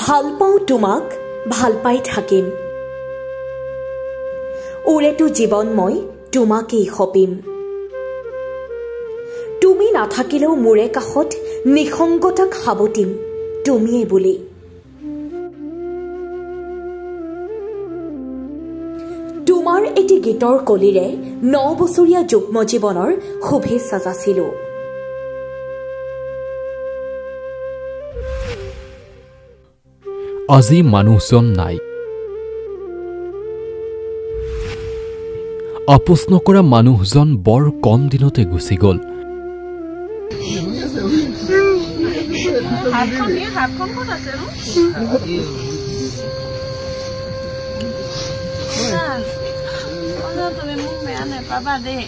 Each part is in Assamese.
ভাল পাওঁ তোমাক, ভাল পাই থাকিম। ওৰেতো জীৱন মই তোমাকেই সপিম। তুমি নাথাকিলেও মোৰে কাষত নিসংগতাক সাৱটিম, তুমিয়ে বুলি। তোমাৰ এটি গীতৰ কলিৰে 9 বছৰীয়া যুগ্ম জীৱনৰ শুভেচ্ছা যাচিলো। আজি মানুহজন নাই। আপোচ নকৰা মানুহজন বৰ কম দিনতে গুচি গ'ল। তুমি মোক বেয়া নেপাবা দেই,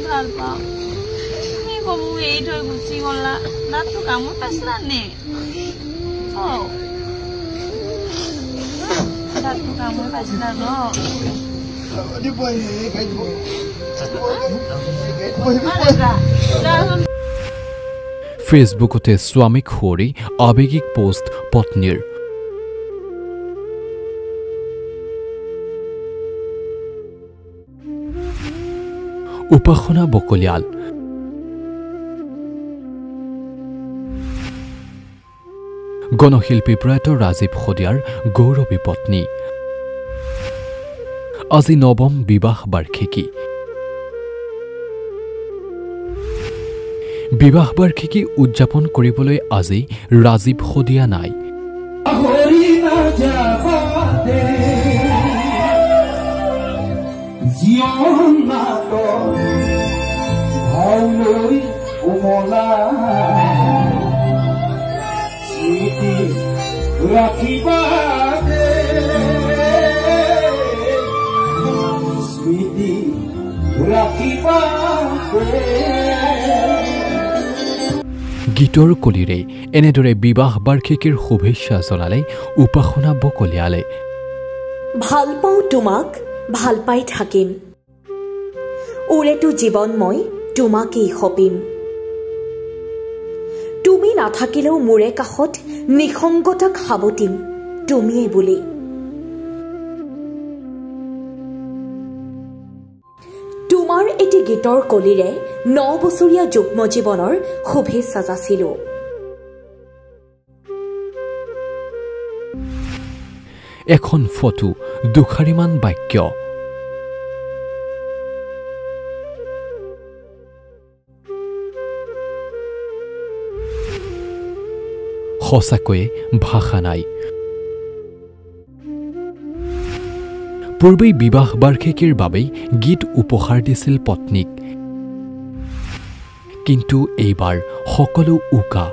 ভাল পাওঁ। তুমি কব এৰি থৈ গুচি গলা, দাঁতটো কামোৰ পাইছিলা নে? দাঁতটো কামোৰ পাইছিলা ন? ফেচবুকতে স্বামীক সুঁৱৰি আৱেগিক পোষ্ট পত্নীৰ। উপাসনা বকলিয়াল গণশিল্পী প্ৰয়াত ৰাজীৱ শদিয়াৰ গৌৰৱী পত্নী। আজি 9ম বিবাহ বাৰ্ষিকী। বিবাহ বাৰ্ষিকী উদযাপন কৰিবলৈ আজি ৰাজীৱ শদিয়া নাই। গীতৰ কলিৰে এনেদৰে বিবাহ বাৰ্ষিকীৰ শুভেচ্ছা জনালে উপাসনা বকলিয়ালে। ভাল পাওঁ তোমাক, ভাল পাই থাকিম। ওৰেতো জীৱন মই তোমাকেই সপিম। তুমি নাথাকিলেও মোৰে কাষত নিসংগতাক সাৱটিম, তুমিয়ে বুলি। তোমাৰ এটি গীতৰ কলিৰে 9 বছৰীয়া যুগ্ম জীৱনৰ শুভেচ্ছা যাচিলো। এখন ফটো, দুখাৰিমান বাক্য। সঁচাকৈয়ে ভাষা নাই। পূৰ্বেই বিবাহ বাৰ্ষিকীৰ বাবেই গীত উপহাৰ দিছিল পত্নীক, কিন্তু এইবাৰ সকলো উকা।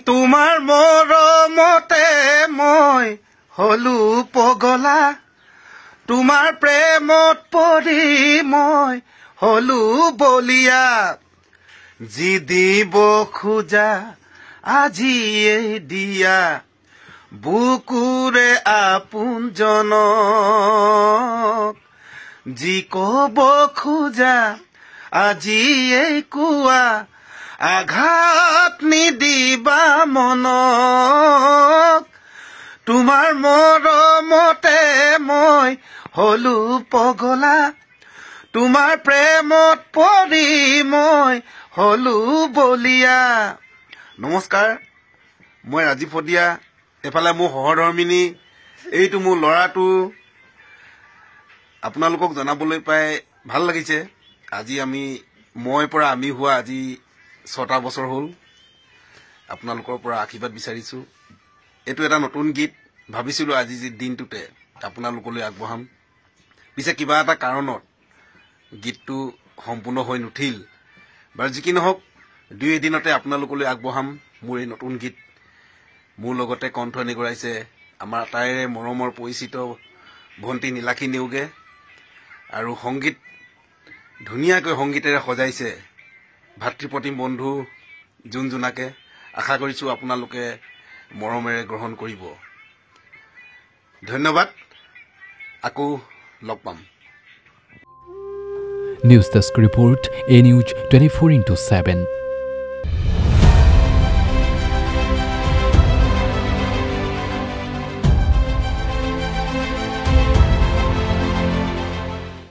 তোমাৰ মৰমতে মই হলো পগলা, তোমাৰ প্ৰেমত পৰি মই হলো বলিয়া। যি দিব খোজা আজিয়ে দিয়া, বুকুৰে আপোনজনক। যি কব খোজা আজিয়ে কোৱা, আঘাত নিদিবা মনক। তোমাৰ মৰমতে মই হলো পগলা, তোমাৰ প্ৰেমত পৰি মই হলো বলিয়া। নমস্কাৰ, মই ৰাজীৱ শদিয়া। এফালে মোৰ সহধৰ্মিনী, এইটো মোৰ ল'ৰাটো। আপোনালোকক জনাবলৈ পাই ভাল লাগিছে। আজি মই পৰা আমি হোৱা আজি 6টা বছৰ হ'ল। আপোনালোকৰ পৰা আশীৰ্বাদ বিচাৰিছোঁ। এইটো এটা নতুন গীত, ভাবিছিলোঁ আজি দিনটোতে আপোনালোকলৈ আগবঢ়াম। পিছে কিবা এটা কাৰণত গীতটো সম্পূৰ্ণ হৈ নুঠিল। বাৰু যি কি নহওক, 2 এদিনতে আপোনালোকলৈ আগবঢ়াম মোৰ এই নতুন গীত। মোৰ লগতে কণ্ঠনি কৰাইছে আমাৰ আটাইৰে মৰমৰ পৰিচিত ভণ্টি নীলাক্ষী নেওগে, আৰু সংগীত ধুনীয়াকৈ সংগীতেৰে সজাইছে ভাতৃপ্ৰতিম বন্ধু জোনাকে। আশা কৰিছোঁ আপোনালোকে মৰমেৰে গ্ৰহণ কৰিব। ধন্যবাদ, আকৌ লগ পাম। News Desk Report, A News 24/7